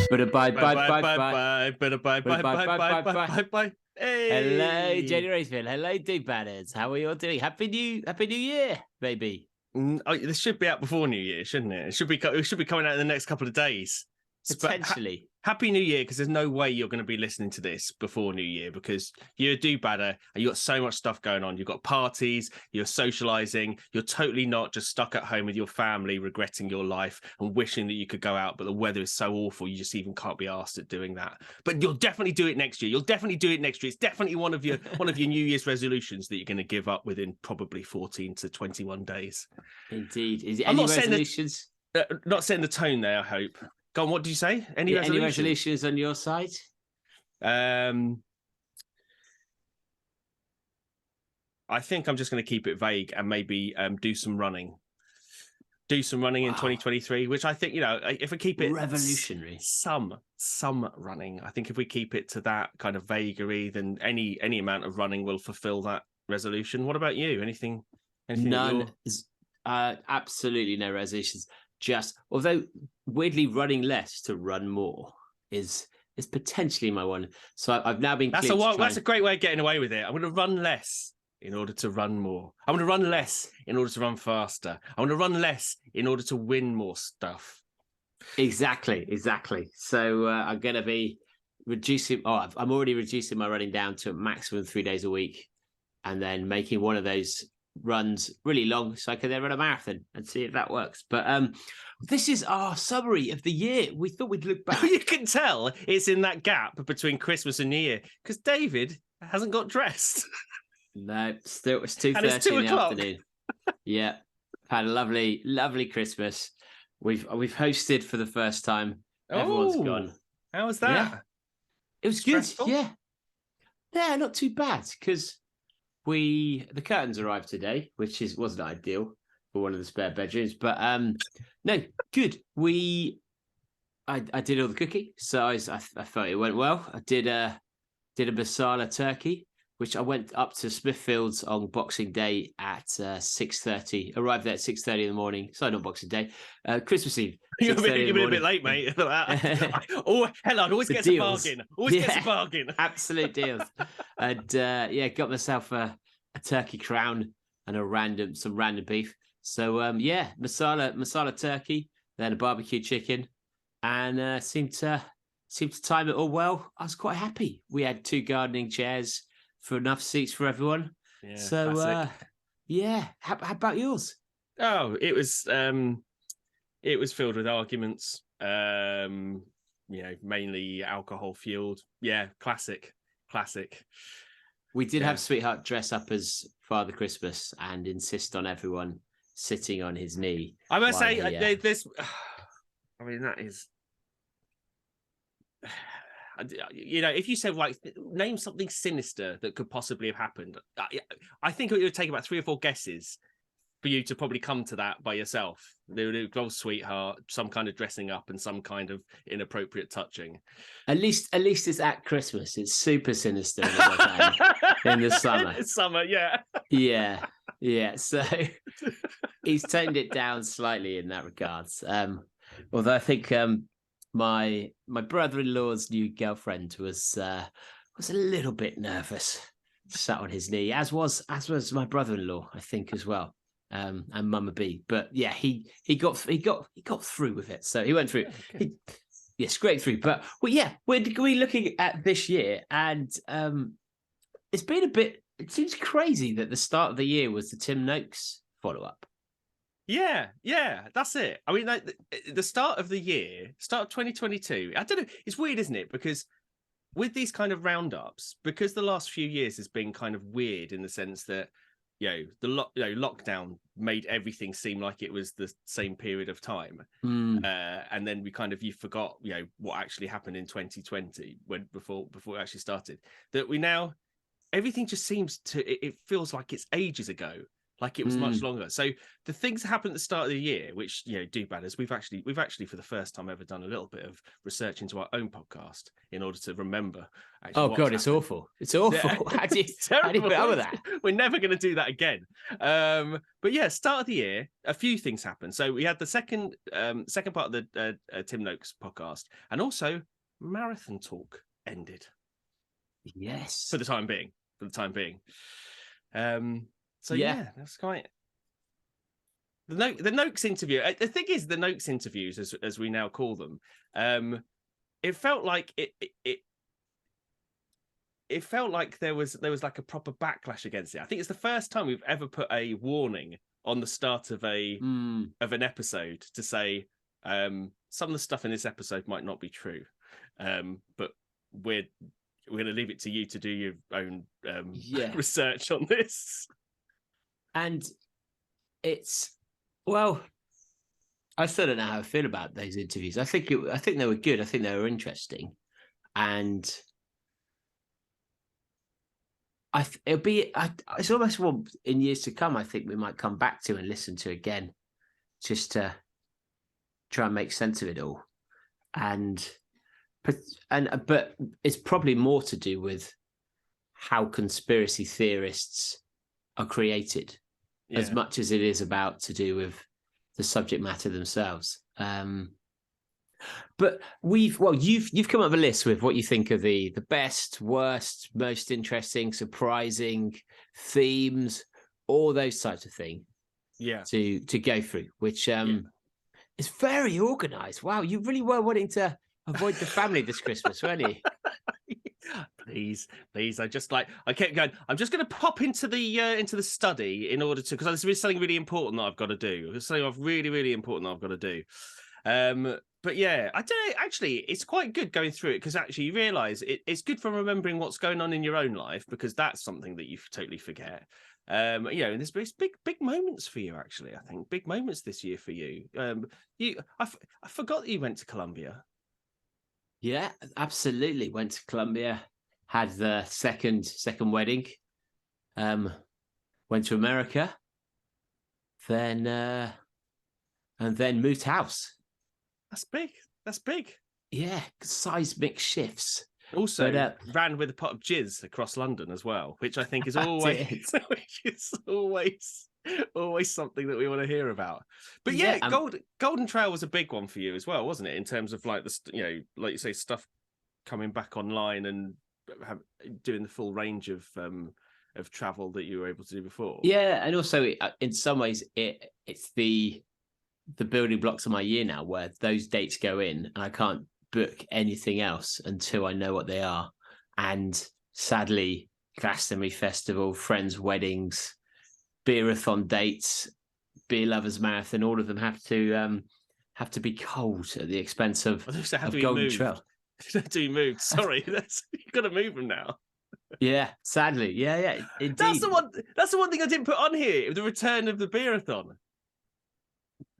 But bye, Bye, bye, bye, bye, bye, bye. bye, bye, bye, bye, bye, bye, bye, bye. Hello, Hey. Jody Raynsford. Hello, Deep Batters. How are you all doing? Happy New Year, baby. Oh, this should be out before New Year, shouldn't it? It should be coming out in the next couple of days. Potentially. Happy New Year, because there's no way you're going to be listening to this before New Year, because you're a do-badder and you've got so much stuff going on. You've got parties, you're socializing, you're totally not just stuck at home with your family, regretting your life and wishing that you could go out, but the weather is so awful, you just even can't be asked at doing that. But you'll definitely do it next year. You'll definitely do it next year. It's definitely one of your New Year's resolutions that you're going to give up within probably 14 to 21 days. Indeed. Is it any resolutions? Not setting the tone there, I hope. Go on, what did you say? Any resolutions on your side? I think I'm just going to keep it vague and maybe do some running. Do some running in 2023, which I think, if we keep it revolutionary, some running. I think if we keep it to that kind of vagary, then any amount of running will fulfill that resolution. What about you? Anything None. Absolutely no resolutions. Although weirdly running less to run more is potentially my one. So I've now been. That's a great way of getting away with it. I'm going to run less in order to run more. I'm going to run less in order to run faster. I'm going to run less in order to win more stuff. Exactly. So I'm going to be reducing. I'm already reducing my running down to a maximum 3 days a week, and then making one of those runs really long so I can then run a marathon and see if that works. But this is our summary of the year. We thought we'd look back. You can tell it's in that gap between Christmas and New Year because David hasn't got dressed. No, still it's 2:30 in the afternoon. Yeah, had a lovely Christmas. We've hosted for the first time. Everyone's gone. How was that? Yeah. It was stressful? Good. Yeah, not too bad because the curtains arrived today, which wasn't ideal for one of the spare bedrooms, but no, good. I did all the cooking, so I felt it went well. I did a masala turkey, which I went up to Smithfields on Boxing Day at 6:30. Arrived there at 6:30 in the morning. Sorry, not Boxing Day, Christmas Eve. You've been a bit late, mate. Hellard always gets deals. A bargain. Always gets a bargain. Absolute deals. And got myself a turkey crown and some random beef. So masala turkey, then a barbecue chicken, and seemed to time it all well. I was quite happy. We had 2 gardening chairs for enough seats for everyone. Yeah, so how about yours? Oh, it was filled with arguments. Mainly alcohol fueled. Yeah, classic. We did have Sweetheart dress up as Father Christmas and insist on everyone sitting on his knee. I must say, there's. I mean, that is. If you said name something sinister that could possibly have happened, I think it would take about 3 or 4 guesses for you to probably come to that by yourself. They would involve Sweetheart, some kind of dressing up, and some kind of inappropriate touching. At least it's at Christmas. It's super sinister in the summer. Summer, yeah. Yeah. So he's toned it down slightly in that regards. Although I think my brother-in-law's new girlfriend was a little bit nervous, sat on his knee, as was my brother-in-law, I think, as well. And Mama B, but yeah, he got through with it, so he went through. Scraped through. But we're looking at this year, and it's been a bit. It seems crazy that the start of the year was the Tim Noakes follow-up. Yeah, that's it. I mean, the start of the year, start of 2022. I don't know. It's weird, isn't it? Because with these kind of roundups, because the last few years has been kind of weird in the sense that. Lockdown made everything seem like it was the same period of time, and then you forgot, what actually happened in 2020 before it actually started. That we now everything just seems to. It feels like it's ages ago. like it was much longer. So the things that happened at the start of the year, which, you know, do bad, is we've actually for the first time ever done a little bit of research into our own podcast in order to remember. Oh God, it's awful. It's awful. Yeah. How do you put up with that? We're never going to do that again. But yeah, start of the year, a few things happened. So we had the second part of the Tim Noakes podcast, and also Marathon Talk ended. Yes, for the time being. So yeah, that's quite the Noakes interview. The thing is, the Noakes interviews, as we now call them, it felt like it felt like there was like a proper backlash against it. I think it's the first time we've ever put a warning on the start of an episode to say some of the stuff in this episode might not be true, but we're going to leave it to you to do your own research on this. And it's, well, I still don't know how I feel about those interviews. I think they were good. I think they were interesting, and it's almost one in years to come. I think we might come back to and listen to again, just to try and make sense of it all. But it's probably more to do with how conspiracy theorists are created, as much as it is about to do with the subject matter themselves. But you've come up with a list with what you think are the best, worst, most interesting, surprising themes, all those types of things. Yeah. To go through, which is very organized. Wow, you really were wanting to avoid the family this Christmas, weren't you? Please. I kept going. I'm just going to pop into the study in order to, because there's something really important that I've got to do. There's something really, really important that I've got to do. But yeah, I don't know. Actually, it's quite good going through it, because actually you realise it's good for remembering what's going on in your own life, because that's something that you totally forget. And there's big moments for you. Actually, I think big moments this year for you. I forgot that you went to Colombia. Yeah, absolutely. Went to Colombia, had the second wedding, went to America, then moved house. That's big. Yeah, seismic shifts. Also, ran with a pot of jizz across London as well, which I think is always something that we want to hear about. But Golden Trail was a big one for you as well, wasn't it? In terms of like like you say, stuff coming back online and doing the full range of travel that you were able to do before. Yeah, and also in some ways it's the building blocks of my year now, where those dates go in and I can't book anything else until I know what they are. And sadly, Glastonbury Festival, friends' weddings, beerathon dates, beer lovers marathon, all of them have to be cold at the expense of Golden Trail. Have to be moved. Sorry, you've got to move them now. Yeah, sadly, yeah, indeed. That's the one thing I didn't put on here. The return of the beerathon.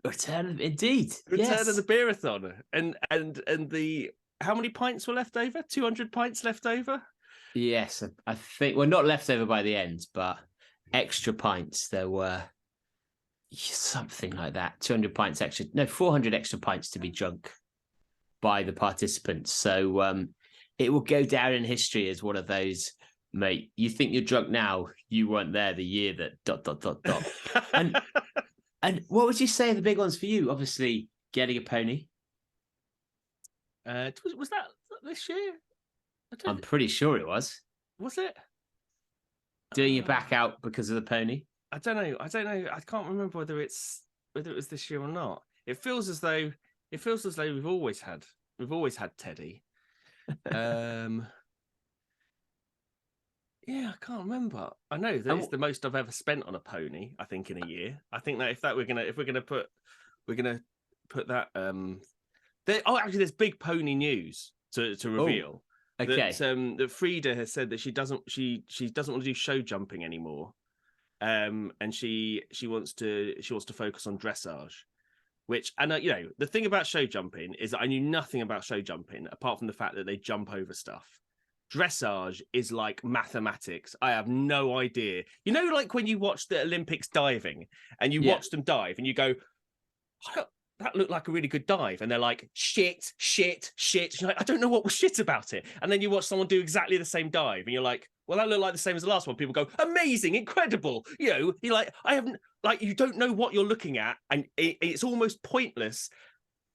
Return of the beerathon, and the how many pints were left over? 200 pints left over. Yes, I think. Well, not left over by the end, but extra pints. There were something like that. 200 pints extra. No, 400 extra pints to be drunk by the participants. So it will go down in history as one of those. Mate, you think you're drunk now? You weren't there the year that ... And what would you say are the big ones for you? Obviously, getting a pony. Was that this year? I'm pretty sure it was. Was it? Doing your back out because of the pony? I don't know. I can't remember whether it was this year or not. It feels as though we've always had Teddy. Yeah, I can't remember. I know that it's the most I've ever spent on a pony, I think, in a year. I think that we're gonna put that actually there's big pony news to reveal. Okay. That Frida has said that she doesn't want to do show jumping anymore. And she wants to focus on dressage. Which, and the thing about show jumping is that I knew nothing about show jumping apart from the fact that they jump over stuff. Dressage is like mathematics. I have no idea. You know, like when you watch the Olympics diving and you watch them dive and you go, that looked like a really good dive. And they're like, shit, shit, shit. You're like, I don't know what was shit about it. And then you watch someone do exactly the same dive and you're like, well, that looked like the same as the last one. People go, amazing, incredible. You know, you're like, I haven't, like, you don't know what you're looking at. And it's almost pointless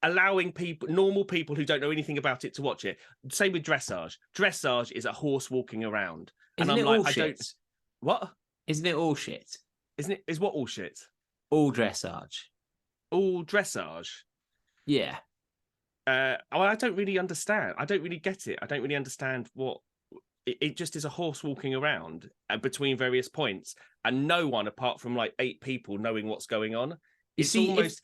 allowing people, normal people who don't know anything about it, to watch it. Same with dressage. Dressage is a horse walking around. Isn't and I'm it like, all shit? What? Isn't it all shit? Is what all shit? All dressage. All dressage. Yeah. I don't really understand. I don't really get it. I don't really understand what it just is. A horse walking around between various points, and no one apart from like 8 people knowing what's going on. It's almost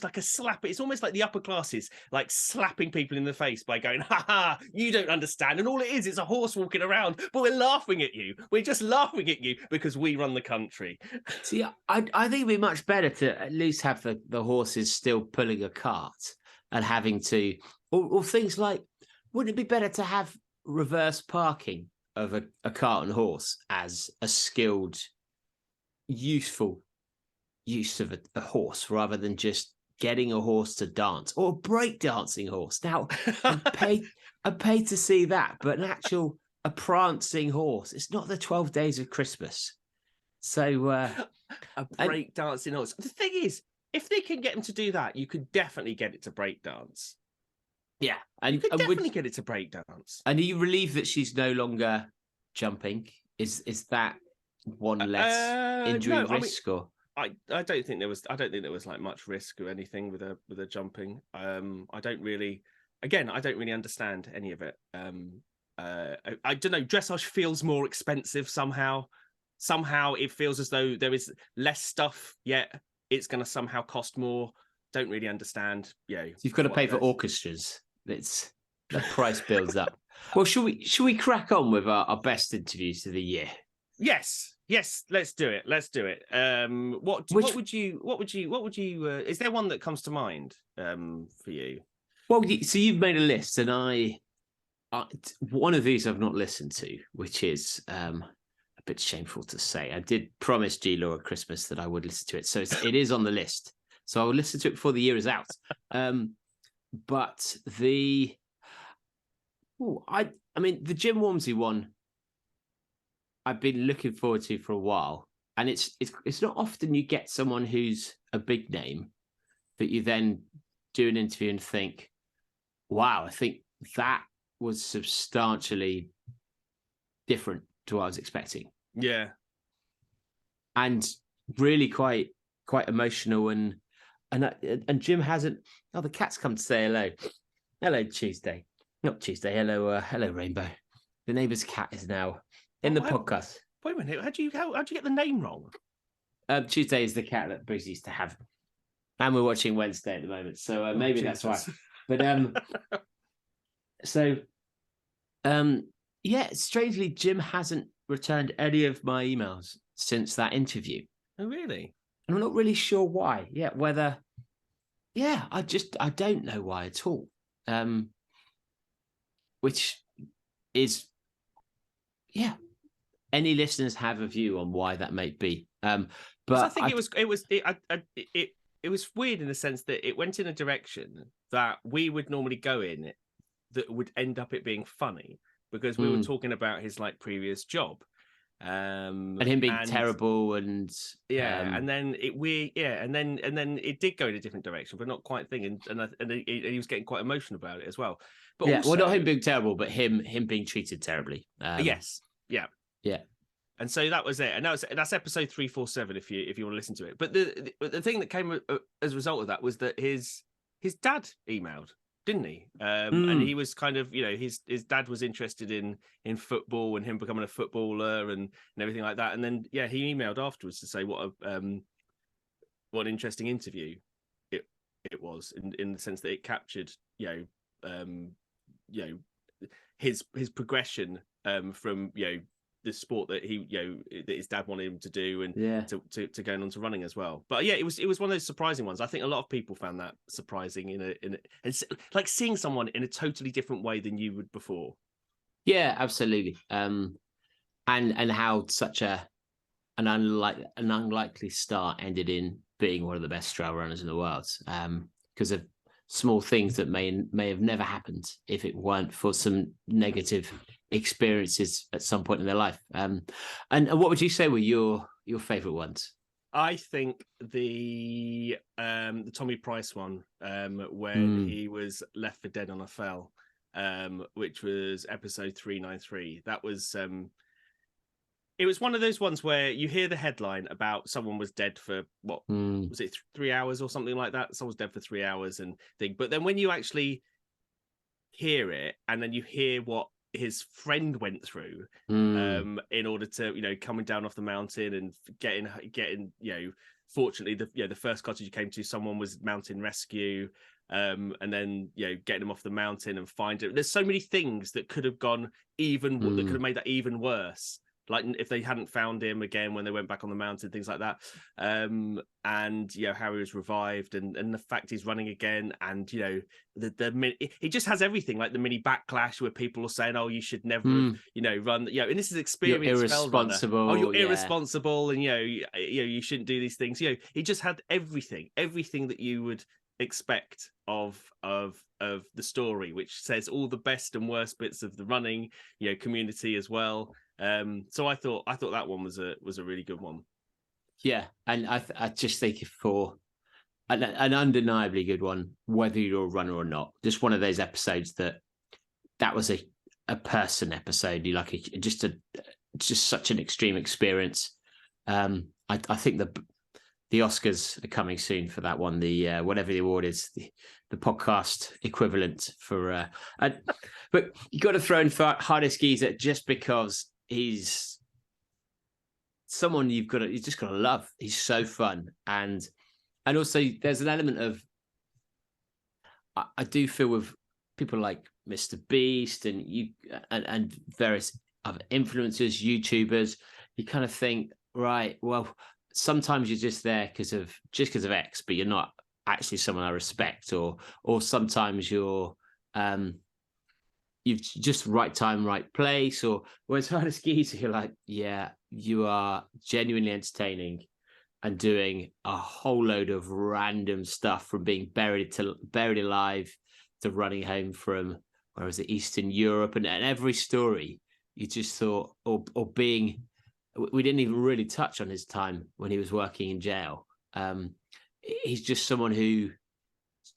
like a slap. It's almost like the upper classes like slapping people in the face by going, "Ha ha, you don't understand." And all it is a horse walking around, but we're laughing at you. We're just laughing at you because we run the country. See, I think it'd be much better to at least have the horses still pulling a cart and having to, or things like, wouldn't it be better to have reverse parking of a cart and horse as a skilled, useful use of a horse, rather than just getting a horse to dance, or a break-dancing horse? Now, I'd pay to see that, but a prancing horse, it's not the 12 days of Christmas. So a break-dancing horse. The thing is, if they can get them to do that, you could definitely get it to break dance. Yeah, and you could definitely get it to break dance. And are you relieved that she's no longer jumping? Is that one less injury risk? Or I don't think there was like much risk or anything with a jumping. I don't really understand any of it. I don't know. Dressage feels more expensive somehow. Somehow it feels as though there is less stuff, yet it's going to somehow cost more. Don't really understand. Yeah, so you've got to pay for orchestras. The price builds up. Well, should we crack on with our best interviews of the year? Yes, let's do it. What would you? Is there one that comes to mind for you? Well, so you've made a list, and one of these I've not listened to, which is a bit shameful to say. I did promise G Law at Christmas that I would listen to it, so it is on the list. So I will listen to it before the year is out. But the Jim Walmsley one, I've been looking forward to for a while, and it's not often you get someone who's a big name that you then do an interview and think, wow, I think that was substantially different to what I was expecting. Yeah, and really quite emotional, and Jim hasn't. Oh, the cat's come to say hello. Hello, Tuesday. Not Tuesday. Hello, Rainbow. The neighbour's cat is now in the podcast. Wait a minute. How'd you get the name wrong? Tuesday is the cat that Bruce used to have, and we're watching Wednesday at the moment, so maybe that's why. But yeah, strangely, Jim hasn't returned any of my emails since that interview. Oh, really? And I'm not really sure why. I don't know why at all. Which is, any listeners have a view on why that may be. But I think it was weird in the sense that it went in a direction that we would normally go in that would end up it being funny, because we were talking about his like previous job. And him being terrible, and and then it did go in a different direction, but not quite thing, and he was getting quite emotional about it as well. But also, not him being terrible, but him being treated terribly. Yes, yeah. And so that was it, and that's episode 347 if you want to listen to it. But the thing that came as a result of that was that his dad emailed, didn't he? And he was kind of, his dad was interested in football and him becoming a footballer and everything like that. And then he emailed afterwards to say what an interesting interview it was, in the sense that it captured his progression from the sport that that his dad wanted him to do, and to going on to running as well. But it was one of those surprising ones. I think a lot of people found that surprising in like seeing someone in a totally different way than you would before. Yeah, absolutely. And how such an unlikely start ended in being one of the best trail runners in the world, because of small things that may have never happened if it weren't for some negative experiences at some point in their life. And what would you say were your favorite ones? I think the Tommy Price one, when he was left for dead on a fell, which was episode 393. That was it was one of those ones where you hear the headline about someone was dead for what was it 3 hours or something like that. Someone's dead for 3 hours and thing. But then when you actually hear it, and then you hear what his friend went through in order to, you know, coming down off the mountain and getting, you know, fortunately the first cottage you came to, someone was mountain rescue, and then, you know, getting him off the mountain and find it. There's so many things that could have gone even that could have made that even worse. Like if they hadn't found him again when they went back on the mountain, things like that. And, you know, how he was revived and the fact he's running again. And, you know, he just has everything, like the mini backlash where people are saying, oh, you should never, you know, run. You know, and this is experienced. You're irresponsible. Oh, you're irresponsible. And, you shouldn't do these things. You know, he just had everything that you would expect of the story, which says all the best and worst bits of the running, you know, community as well. So I thought that one was a really good one. Yeah, and I just think for an undeniably good one, whether you're a runner or not, just one of those episodes that was a person episode. You like just such an extreme experience. I think the Oscars are coming soon for that one. The whatever the award is, the podcast equivalent for. But you got to throw in Hardest Geezer just because he's someone you just got to love. He's so fun, and also there's an element of I do feel with people like Mr. Beast and various other influencers, YouTubers, you kind of think, right, well, sometimes you're just there because of X, but you're not actually someone I respect, or sometimes you're you've just right time, right place, or whereas Hardest Geezer, you're like, yeah, you are genuinely entertaining and doing a whole load of random stuff, from being buried alive to running home from, where was it, Eastern Europe, and every story you just thought, or being, we didn't even really touch on his time when he was working in jail. He's just someone who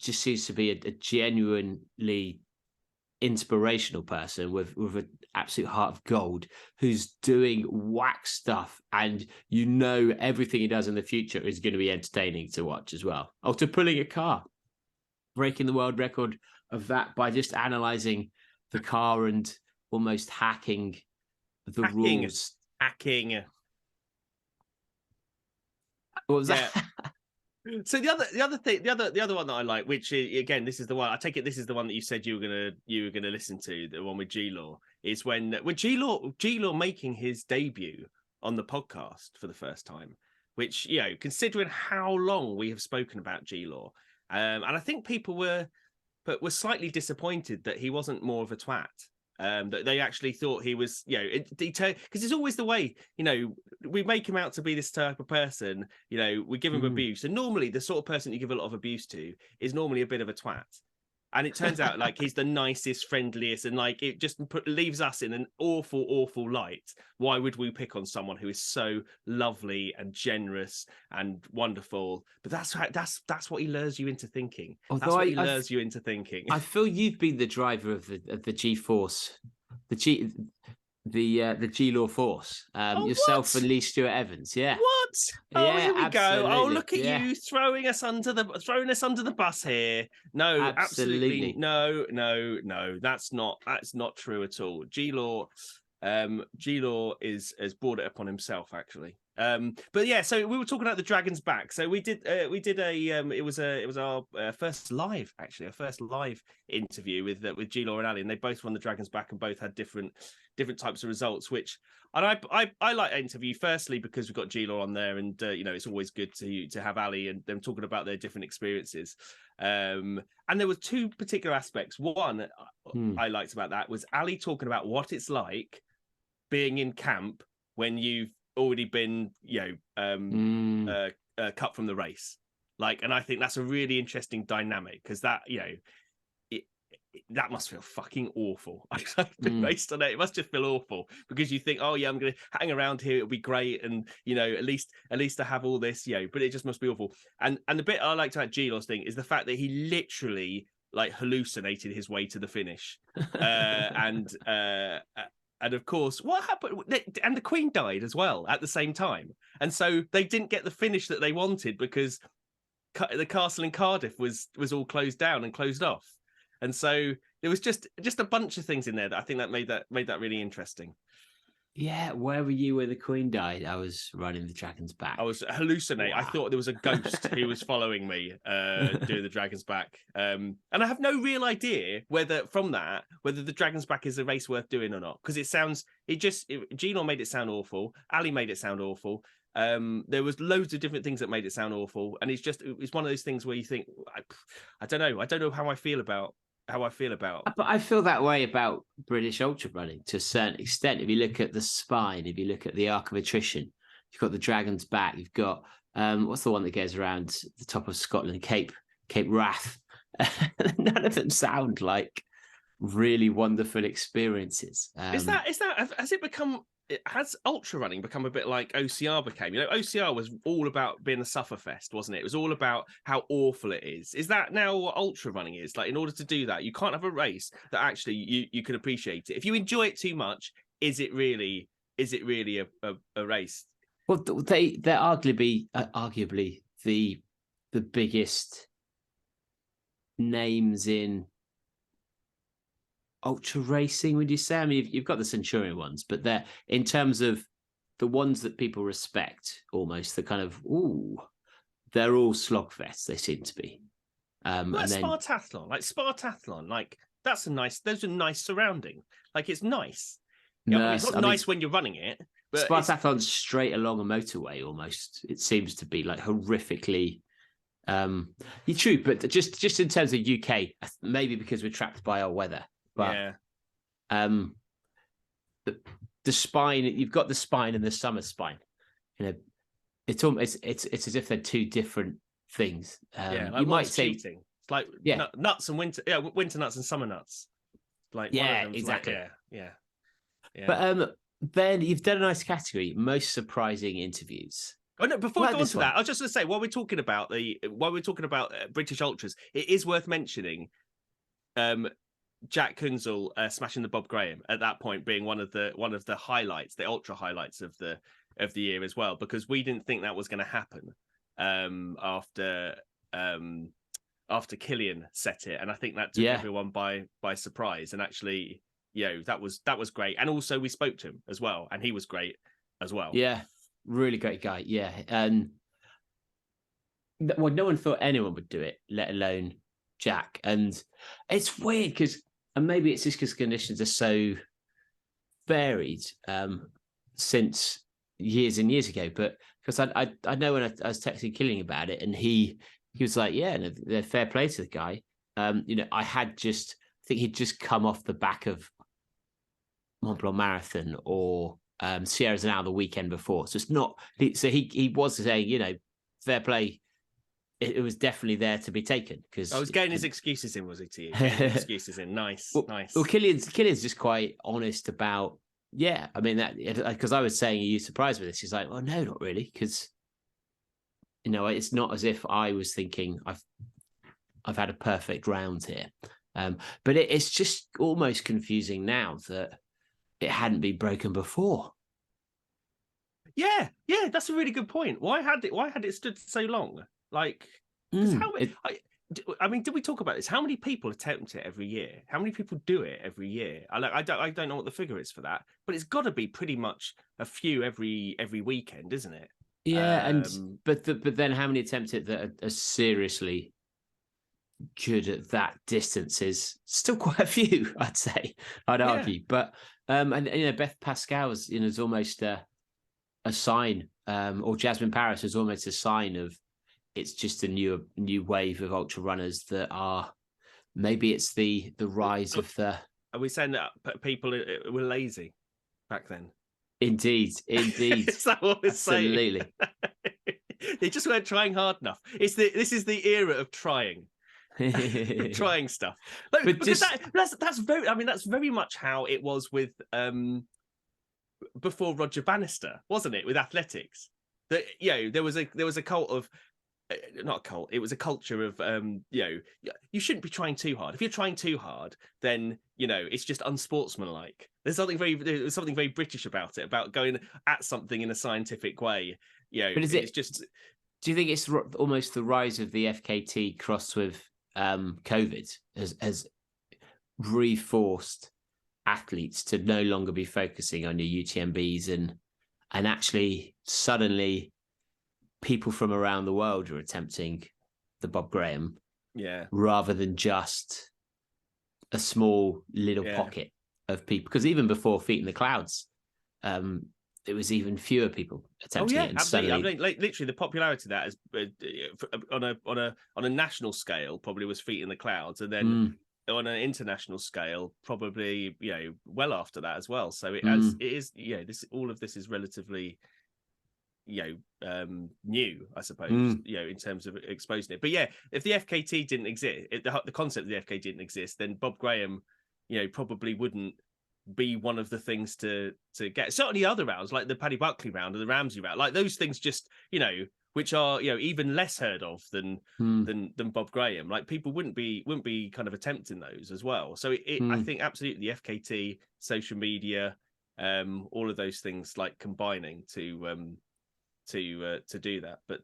just seems to be a genuinely inspirational person with an absolute heart of gold, who's doing whack stuff, and you know everything he does in the future is going to be entertaining to watch as well. Oh, to pulling a car, breaking the world record of that by just analyzing the car and almost hacking the rules. Hacking. What was that? So the other one that I like, which is, again, this is the one, I take it this is the one that you said you were gonna listen to, the one with G-Law, is when G-Law making his debut on the podcast for the first time, which, you know, considering how long we have spoken about G-Law, and I think people were slightly disappointed that he wasn't more of a twat. That they actually thought he was, you know, because it's always the way, you know, we make him out to be this type of person, you know, we give him abuse, and normally the sort of person you give a lot of abuse to is normally a bit of a twat, and it turns out like he's the nicest, friendliest, and like it just leaves us in an awful light. Why would we pick on someone who is so lovely and generous and wonderful? But that's what he lures you into thinking. That's what he lures you into thinking. I feel you've been the driver of the G-Force, the G-Law Force, yourself and Lee Stewart Evans. Yeah. What? Oh, yeah, here we go. Oh, look at you throwing us under the bus here. No, absolutely no. That's not true at all. G-Law has brought it upon himself, actually. But yeah, so we were talking about the Dragon's Back. So we did it was our first live interview with G-Law and Ali, and they both won the Dragon's Back and both had different types of results. And I like that interview firstly because we've got G-Law on there, and it's always good to have Ali and them talking about their different experiences. And there were two particular aspects. One I liked about that was Ali talking about what it's like being in camp when you've already been cut from the race, and I think that's a really interesting dynamic, because that that must feel fucking awful. Based on it must just feel awful, because you think, oh yeah, I'm gonna hang around here, it'll be great, and at least I have all this, but it just must be awful. And the bit I liked about G-Law's thing is the fact that he literally hallucinated his way to the finish. And of course, what happened? And the Queen died as well at the same time. And so they didn't get the finish that they wanted, because the castle in Cardiff was all closed down and closed off. And so there was just a bunch of things in there that I think that made that really interesting. Yeah, where were you when the Queen died? I was running the Dragon's Back. I was hallucinating. Wow. I thought there was a ghost who was following me doing the Dragon's Back. And I have no real idea whether the Dragon's Back is a race worth doing or not. Because Gino made it sound awful. Ali made it sound awful. There was loads of different things that made it sound awful. And it's one of those things where you think, I don't know. I don't know how I feel about. But I feel that way about British ultra running to a certain extent. If you look at the Spine, if you look at the Arc of Attrition, you've got the Dragon's Back, you've got what's the one that goes around the top of Scotland, Cape Wrath. None of them sound like really wonderful experiences. Has ultra running become a bit like OCR became? OCR was all about being a sufferfest, wasn't it? It was all about how awful it is. Is that now what ultra running is? In order to do that, you can't have a race that actually you can appreciate it. If you enjoy it too much, is it really a race? Well, they're arguably the biggest names in ultra racing, would you say? I mean, you've got the Centurion ones, but they're, in terms of the ones that people respect, almost the kind of, they're all slogfests, they seem to be. Spartathlon, those are nice surrounding. It's nice. No, it's not nice when you're running it. But Spartathlon's straight along a motorway almost. It seems to be horrifically. You're true, but just in terms of UK, maybe because we're trapped by our weather. But the Spine, you've got the Spine and the Summer Spine. It's almost it's as if they're two different things. You might say cheating. It's nuts and winter, winter nuts and summer nuts. Exactly. Yeah. But Ben, you've done a nice category, most surprising interviews. Oh no! Before we go on to that, I was just going to say, while we're talking about British ultras, it is worth mentioning Jack Kunzel smashing the Bob Graham at that point being one of the highlights, the ultra highlights of the year as well, because we didn't think that was going to happen after Killian set it, and I think that took everyone by surprise. And actually, that was great. And also we spoke to him as well, and he was great as well. Yeah, really great guy. Yeah, and no one thought anyone would do it, let alone Jack. And it's weird because, and maybe it's just because conditions are so varied since years and years ago, but because I know when I was texting Killing about it, and he was like, yeah, no, they're fair play to the guy. I think he'd just come off the back of Mont Blanc Marathon or Sierra Zanal the weekend before. So it's not, so he was saying, fair play. It was definitely there to be taken, because I was getting his excuses in, was he? To you? Excuses in, nice. Well, Killian's just quite honest about. Yeah, I mean that, because I was saying, are you surprised with this? He's like, well, no, not really, because it's not as if I was thinking I've had a perfect round here, but it's just almost confusing now that it hadn't been broken before. Yeah, that's a really good point. Why had it stood so long? I mean, did we talk about this? How many people attempt it every year? How many people do it every year? I don't know what the figure is for that, but it's got to be pretty much a few every weekend, isn't it? Yeah, but then how many attempt it that are seriously good at that distance is still quite a few, I'd say. I'd argue. But and Beth Pascal is almost a sign, or Jasmine Paris is almost a sign of it's just a new wave of ultra runners that are, maybe it's the rise of the. Are we saying that people were lazy back then? Indeed. Is that what we're Absolutely. Saying? They just weren't trying hard enough. This is the era of trying. Trying stuff. Like, because that's very, I mean, that's very much how it was with before Roger Bannister, wasn't it, with athletics? That there was a cult of, not a cult, it was a culture of you shouldn't be trying too hard. If you're trying too hard, then it's just unsportsmanlike. There's something very British about it, about going at something in a scientific way. But it's just, do you think it's almost the rise of the FKT crossed with COVID has reforced athletes to no longer be focusing on your UTMBs and actually suddenly people from around the world are attempting the Bob Graham, rather than just a small little pocket of people? Because even before Feet in the Clouds, there was even fewer people attempting it. And absolutely. suddenly... I mean, literally, the popularity of that is on a national scale probably was Feet in the Clouds, and then on an international scale, probably well after that as well. So it is all of this is relatively new, I suppose, in terms of exposing it. But if the FKT didn't exist, the concept of the FKT didn't exist, then Bob Graham probably wouldn't be one of the things to get. Certainly other rounds like the Paddy Buckley round or the Ramsey round, like those things, just which are even less heard of than Bob Graham. Like people wouldn't be kind of attempting those as well. So I think absolutely the FKT, social media, all of those things like combining to do that. But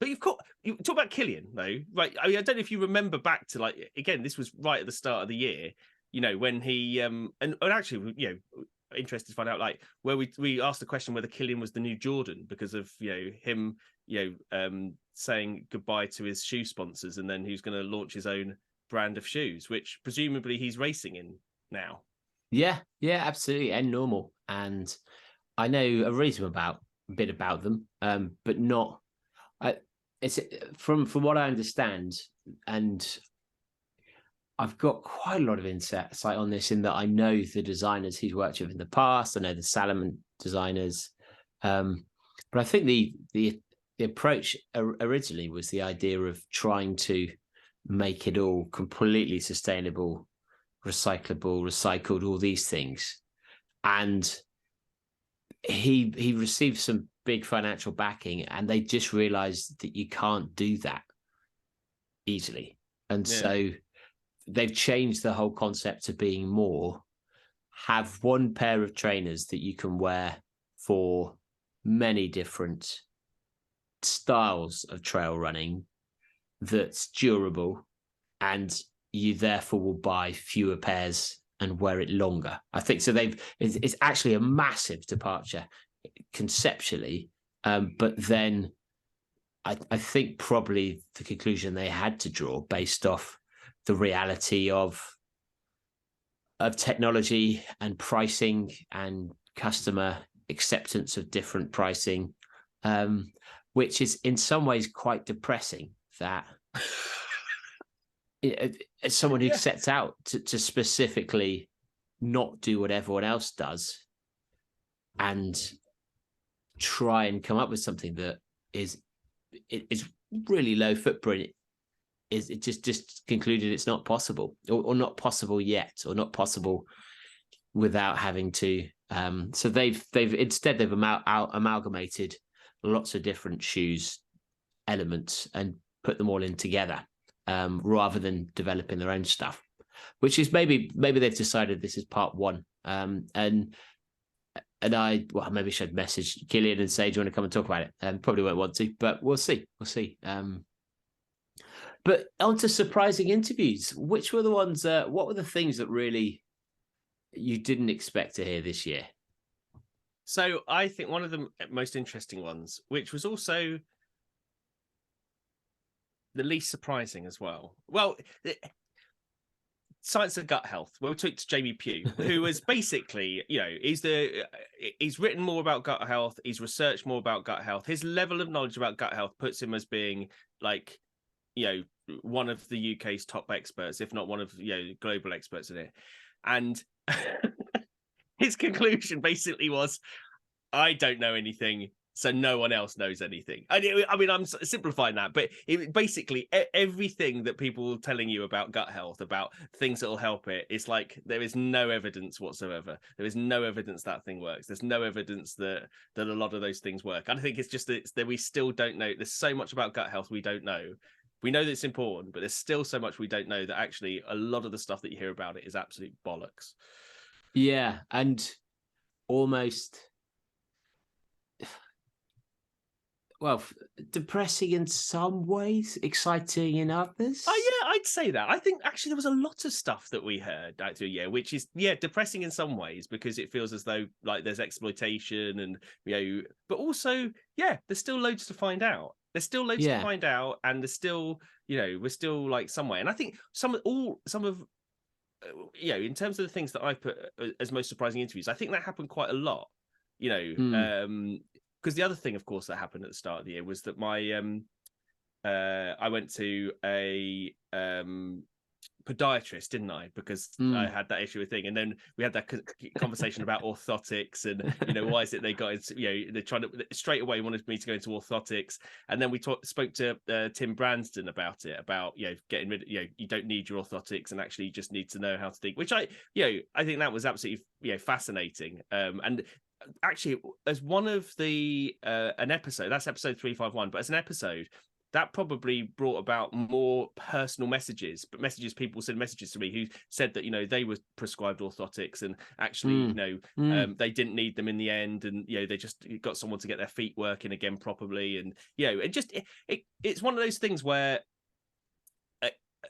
you talk about Killian though, right? I mean, I don't know if you remember back to, like, again, this was right at the start of the year, when he and actually interested to find out, like, where we asked the question whether Killian was the new Jordan because of him saying goodbye to his shoe sponsors, and then he was going to launch his own brand of shoes, which presumably he's racing in now. Yeah, absolutely, and normal. And I know a reasonable bit about them, but not. It's from what I understand, and I've got quite a lot of insight on this, in that I know the designers he's worked with in the past. I know the Salomon designers, but I think the approach originally was the idea of trying to make it all completely sustainable, recyclable, recycled, all these things. And he received some big financial backing, and they just realized that you can't do that easily. And so they've changed the whole concept to being more, have one pair of trainers that you can wear for many different styles of trail running that's durable, and you therefore will buy fewer pairs and wear it longer. I think so. It's actually a massive departure conceptually, but then I think probably the conclusion they had to draw based off the reality of technology and pricing and customer acceptance of different pricing, which is in some ways quite depressing, that as someone who sets out to specifically not do what everyone else does and try and come up with something that is really low footprint, it just concluded it's not possible, or not possible yet, or not possible without having to. So they've amalgamated lots of different shoes elements and put them all in together, rather than developing their own stuff, which is maybe they've decided this is part one. And I maybe should message Killian and say, do you want to come and talk about it? Probably won't want to, but we'll see. But onto surprising interviews. Which were the ones? What were the things that really you didn't expect to hear this year? So I think one of the most interesting ones, which was also the least surprising as well. Well, Science of Gut Health, where we talked to Jamie Pugh, who was basically, he's written more about gut health, he's researched more about gut health. His level of knowledge about gut health puts him as being like, one of the UK's top experts, if not one of global experts in it. And his conclusion basically was, I don't know anything, so no one else knows anything. I mean, I'm simplifying that, but basically everything that people are telling you about gut health, about things that will help it, it's like there is no evidence whatsoever. There is no evidence that thing works. There's no evidence that a lot of those things work. I think it's just that we still don't know. There's so much about gut health we don't know. We know that it's important, but there's still so much we don't know that actually a lot of the stuff that you hear about it is absolute bollocks. Yeah, and almost... well, depressing in some ways, exciting in others. Oh yeah, I'd say that. I think actually there was a lot of stuff that we heard actually, which is depressing in some ways because it feels as though like there's exploitation and but also there's still loads to find out. There's still loads to find out, and there's still we're still like some way. And I think some of in terms of the things that I put as most surprising interviews, I think that happened quite a lot. Because the other thing, of course, that happened at the start of the year was that my I went to a podiatrist, didn't I? Because I had that issue with thing, and then we had that conversation about orthotics and why is it they got into they're trying to straight away wanted me to go into orthotics, and then we spoke to Tim Branston about it, about getting rid of you don't need your orthotics and actually you just need to know how to think, which I think that was absolutely fascinating, and actually as one of the an episode, that's episode 351, but as an episode that probably brought about more personal messages, but people sent messages to me who said that they were prescribed orthotics and actually they didn't need them in the end, and they just got someone to get their feet working again properly, and it's one of those things where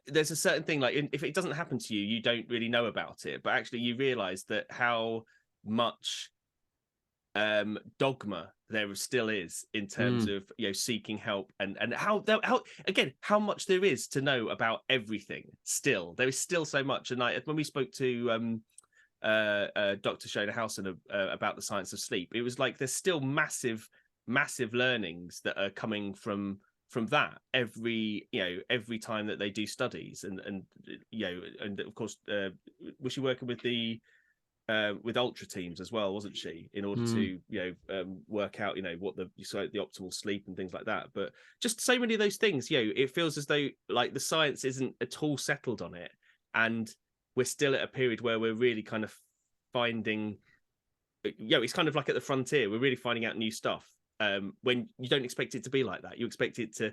there's a certain thing like if it doesn't happen to you, you don't really know about it, but actually you realize that how much dogma there still is in terms of seeking help, and how how much there is to know about everything. Still there is still so much, and when we spoke to Dr. Shona Howson about the science of sleep, it was like there's still massive learnings that are coming from that every time that they do studies, and of course was she working with ultra teams as well, wasn't she, in order to work out what the optimal sleep and things like that. But just so many of those things, it feels as though like the science isn't at all settled on it, and we're still at a period where we're really kind of finding it's kind of like at the frontier. We're really finding out new stuff when you don't expect it to be like that. You expect it to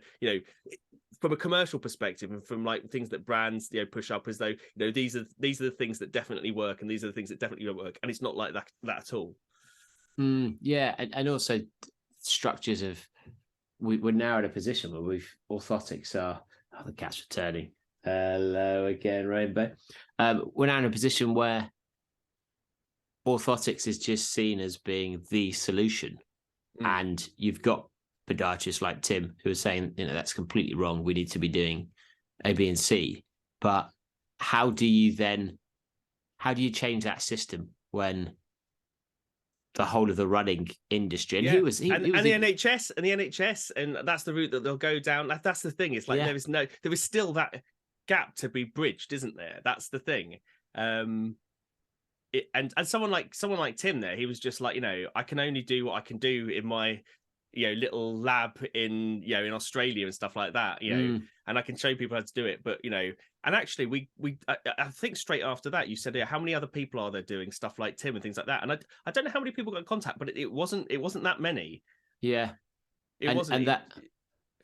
from a commercial perspective, and from like things that brands push up as though these are the things that definitely work, and these are the things that definitely don't work, and it's not like that at all. And also structures of we're now in a position where orthotics are the cat's returning. Hello again, Rainbow. We're now in a position where orthotics is just seen as being the solution, and you've got podiatrists like Tim who are saying that's completely wrong, we need to be doing A, B and C. But how do you change that system when the whole of the running industry and the NHS and that's the route that they'll go down. That's the thing, it's like there is still that gap to be bridged, isn't there? That's the thing. And someone like Tim there, he was just like, I can only do what I can do in my little lab in in Australia and stuff like that, and I can show people how to do it, but and actually I think straight after that you said, how many other people are there doing stuff like Tim and things like that, and I don't know how many people got in contact, but it wasn't that many. And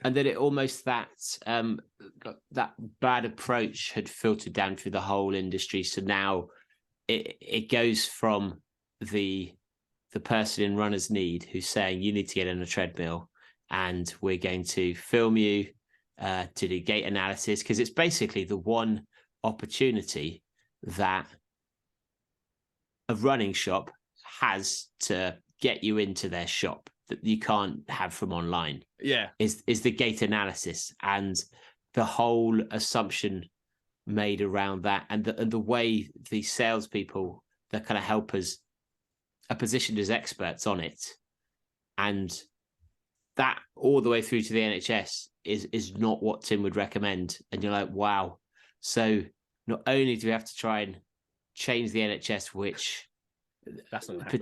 then it almost that bad approach had filtered down through the whole industry, so now it goes from the person in runner's need who's saying you need to get on a treadmill and we're going to film you to do gait analysis, because it's basically the one opportunity that a running shop has to get you into their shop that you can't have from online. Yeah. Is the gait analysis and the whole assumption made around that, and the way the salespeople that kind of help us are positioned as experts on it, and that all the way through to the NHS is not what Tim would recommend. And you're like, wow. So not only do we have to try and change the NHS, which that's not happen.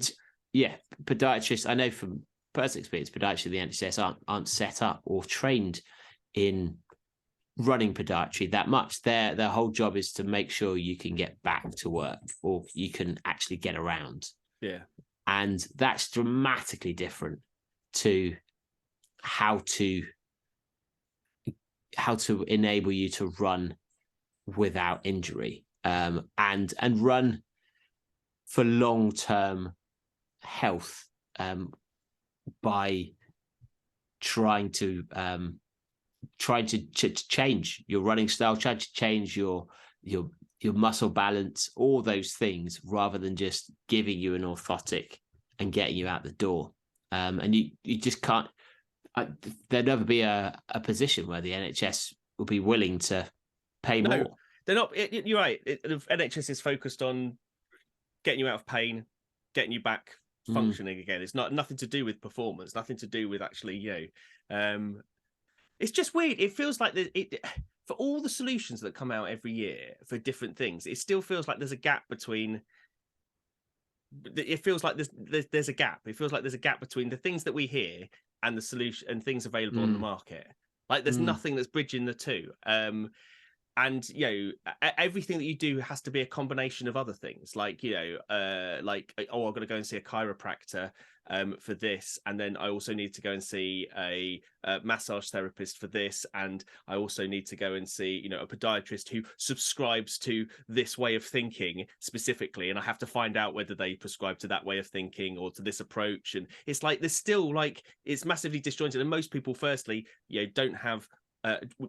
Podiatrists, I know from personal experience, podiatrists in the NHS aren't set up or trained in running podiatry that much. Their whole job is to make sure you can get back to work or you can actually get around. Yeah. And that's dramatically different to how to enable you to run without injury, and run for long-term health, by trying to change your running style, trying to change your muscle balance, all those things, rather than just giving you an orthotic and getting you out the door. And you just can't. There'll never be a position where the NHS will be willing to pay more. They're not. You're right. The NHS is focused on getting you out of pain, getting you back functioning again. It's nothing to do with performance, nothing to do with actually, it's just weird. It feels like for all the solutions that come out every year for different things, it still feels like there's a gap between. It feels like there's a gap. It feels like there's a gap between the things that we hear and the solution and things available on the market. Like there's nothing that's bridging the two. And everything that you do has to be a combination of other things, like I'm going to go and see a chiropractor for this, and then I also need to go and see a massage therapist for this, and I also need to go and see a podiatrist who subscribes to this way of thinking specifically, and I have to find out whether they prescribe to that way of thinking or to this approach. And it's like there's still it's massively disjointed, and most people firstly don't have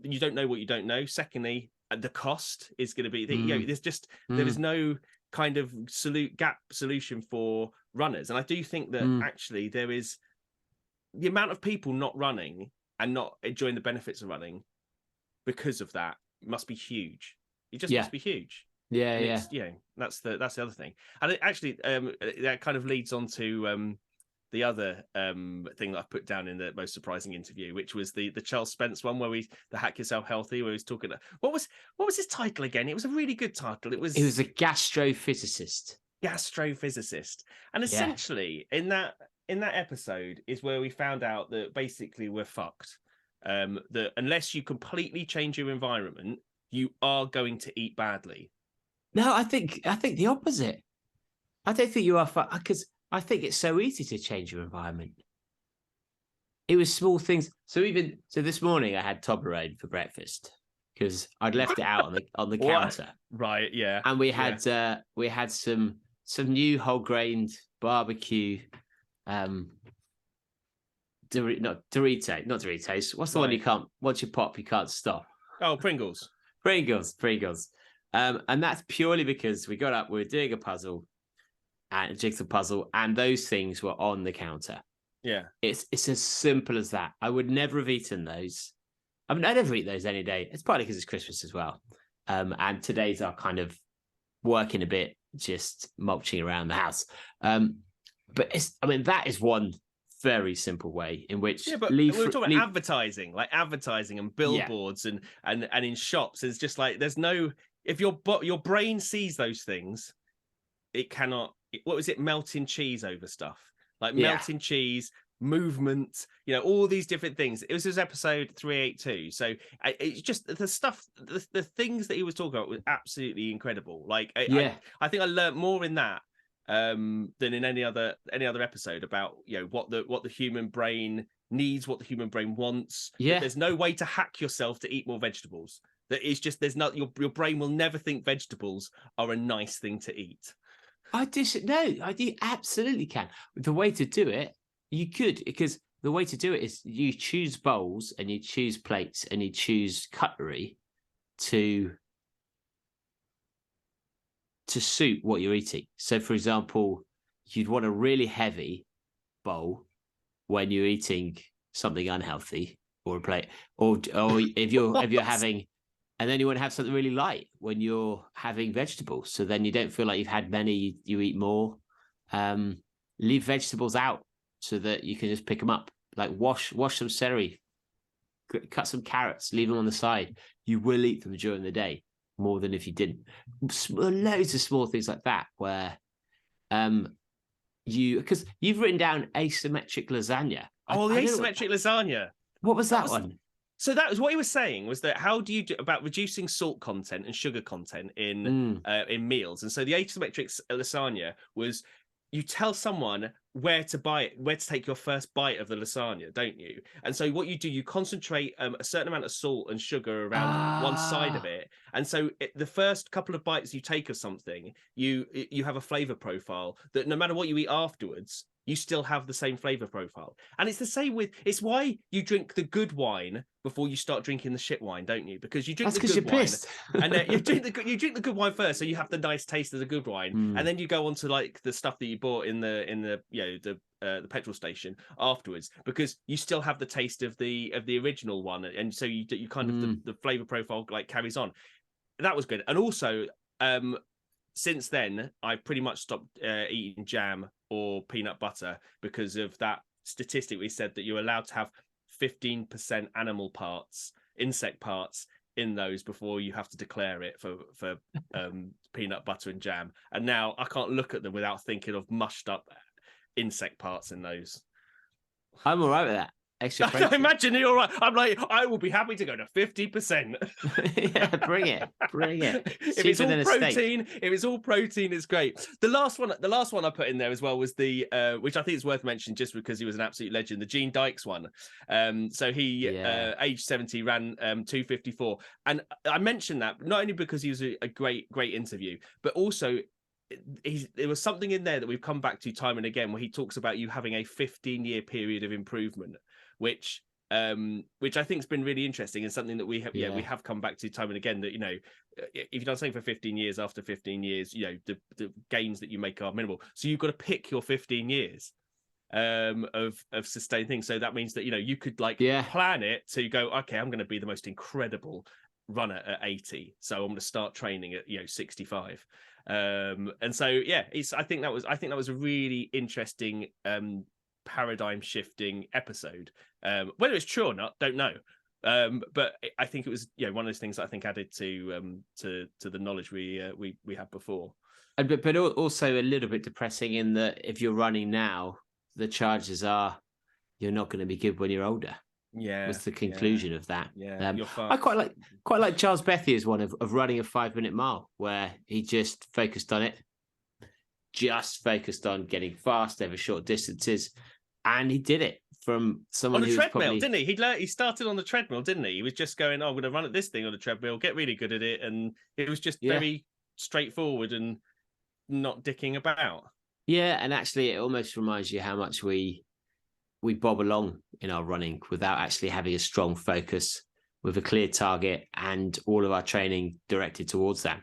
you don't know what you don't know. Secondly, the cost is going to be there is no kind of solution for runners. And I do think that actually there is the amount of people not running and not enjoying the benefits of running because of that must be huge. It just must be huge. That's the other thing. And it actually that kind of leads on to the other thing that I put down in the most surprising interview, which was the Charles Spence one, where the Hack Yourself Healthy, where he was talking. What was his title again? It was a really good title. It was a gastrophysicist. And essentially in that episode is where we found out that basically we're fucked. That unless you completely change your environment, you are going to eat badly. No, I think the opposite. I don't think you are fucked, because I think it's so easy to change your environment. It was small things. So this morning I had Toblerone for breakfast because I'd left it out on the counter. Right, yeah. And we had some new whole grained barbecue Doritos. What's the one you can't, once you pop you can't stop? Oh, Pringles. Pringles. And that's purely because we got up, we were doing a puzzle, and a jigsaw puzzle, and those things were on the counter. Yeah. It's as simple as that. I would never have eaten those. I mean, I never eat those any day. It's partly because it's Christmas as well. And today's are kind of working a bit, just mulching around the house. But that is one very simple way in which we were talking about advertising and billboards and in shops. It's just like there's no, if your brain sees those things, it cannot. What was it? Melting cheese over stuff, like melting cheese, movement, all these different things. It was episode 382. So it's just the stuff, the things that he was talking about was absolutely incredible. Like, I think I learned more in that than in any other episode about what the human brain needs, what the human brain wants. Yeah, there's no way to hack yourself to eat more vegetables. That is just, there's not, your brain will never think vegetables are a nice thing to eat. I do absolutely can. The way to do it, you could, because the way to do it is you choose bowls and you choose plates and you choose cutlery to suit what you're eating. So, for example, you'd want a really heavy bowl when you're eating something unhealthy, or a plate, or if you're having, and then you want to have something really light when you're having vegetables. So then you don't feel like you've had many, you eat more. Leave vegetables out so that you can just pick them up. Like wash some celery, cut some carrots, leave them on the side. You will eat them during the day more than if you didn't. Loads of small things like that where because you've written down asymmetric lasagna. Oh, the asymmetric lasagna. What was that one? So that was what he was saying, was that how do you do about reducing salt content and sugar content in meals? And so the asymmetric lasagna was, you tell someone where to take your first bite of the lasagna, don't you? And so what you do, you concentrate a certain amount of salt and sugar around one side of it. And so the first couple of bites you take of something, you have a flavor profile that no matter what you eat afterwards, you still have the same flavor profile. And it's the same it's why you drink the good wine before you start drinking the shit wine, don't you? Because you drink the good wine, and you drink the good wine first, so you have the nice taste of the good wine, and then you go on to like the stuff that you bought in the the petrol station afterwards, because you still have the taste of the original one, and so you kind of the flavor profile like carries on. That was good. And also since then I've pretty much stopped eating jam or peanut butter because of that statistic. We said that you're allowed to have 15% animal parts, insect parts in those before you have to declare it for peanut butter and jam. And now I can't look at them without thinking of mushed up insect parts in those. I'm all right with that. Extra I imagine you're all right. I'm like, I will be happy to go to 50%. Yeah, bring it. If it's all protein, it's great. The last one I put in there as well was the which I think is worth mentioning just because he was an absolute legend, the Gene Dykes one. So he age 70 ran 2:54, and I mentioned that not only because he was a great interview, but also there was something in there that we've come back to time and again where he talks about you having a 15-year period of improvement, which I think has been really interesting, and something that we have come back to time and again, that if you've done something for 15 years, after 15 years the gains that you make are minimal, so you've got to pick your 15 years of sustained things. So that means that you could plan it to go, okay, I'm going to be the most incredible runner at 80, so I'm going to start training at 65. And so I think that was a really interesting paradigm shifting episode. Whether it's true or not, don't know. But I think it was one of those things that I think added to the knowledge we had before. But also a little bit depressing in that if you're running now, the chances are you're not going to be good when you're older. Yeah, was the conclusion of that. Yeah, I quite like Charles Bethier's one of running a 5-minute mile, where he just focused on getting fast over short distances, and he did it from someone on a who treadmill, didn't he? He started on the treadmill, didn't he? He was just going, "Oh, I'm going to run at this thing on the treadmill, get really good at it," and it was just very straightforward and not dicking about. Yeah, and actually, it almost reminds you how much we bob along in our running without actually having a strong focus, with a clear target and all of our training directed towards that.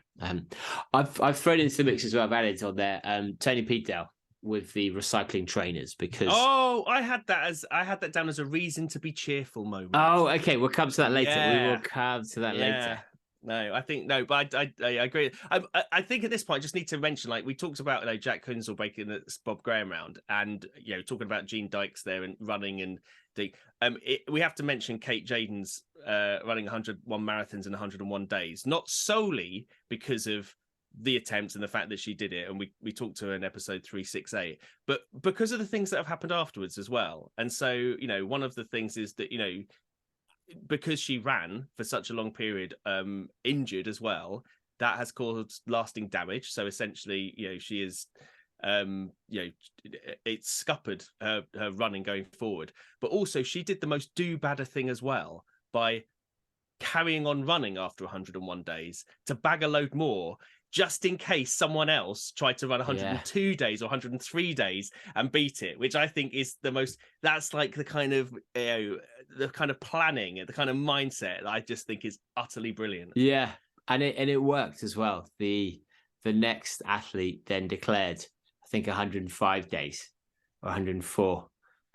I've thrown into the mix as well. I've added on there Tony Pedale with the recycling trainers, because I had that down as a reason to be cheerful moment. Oh, okay, we'll come to that later. We will come to that later. No, but I agree. I think at this point I just need to mention, like we talked about, Jack Kunsel breaking the Bob Graham round, and talking about Gene Dykes there and running, and we have to mention Kate Jaden's running 101 marathons in 101 days, not solely because of the attempts and the fact that she did it, and we talked to her in episode 368, but because of the things that have happened afterwards as well. And so one of the things is that because she ran for such a long period, injured as well, that has caused lasting damage. So essentially, she is, it's scuppered her running going forward. But also, she did the most do-badder thing as well by carrying on running after 101 days to bag a load more, just in case someone else tried to run 102 days or 103 days and beat it, which I think is that's like the kind of, the kind of planning, the kind of mindset that I just think is utterly brilliant. Yeah. And it worked as well. The next athlete then declared, I think 105 days or 104.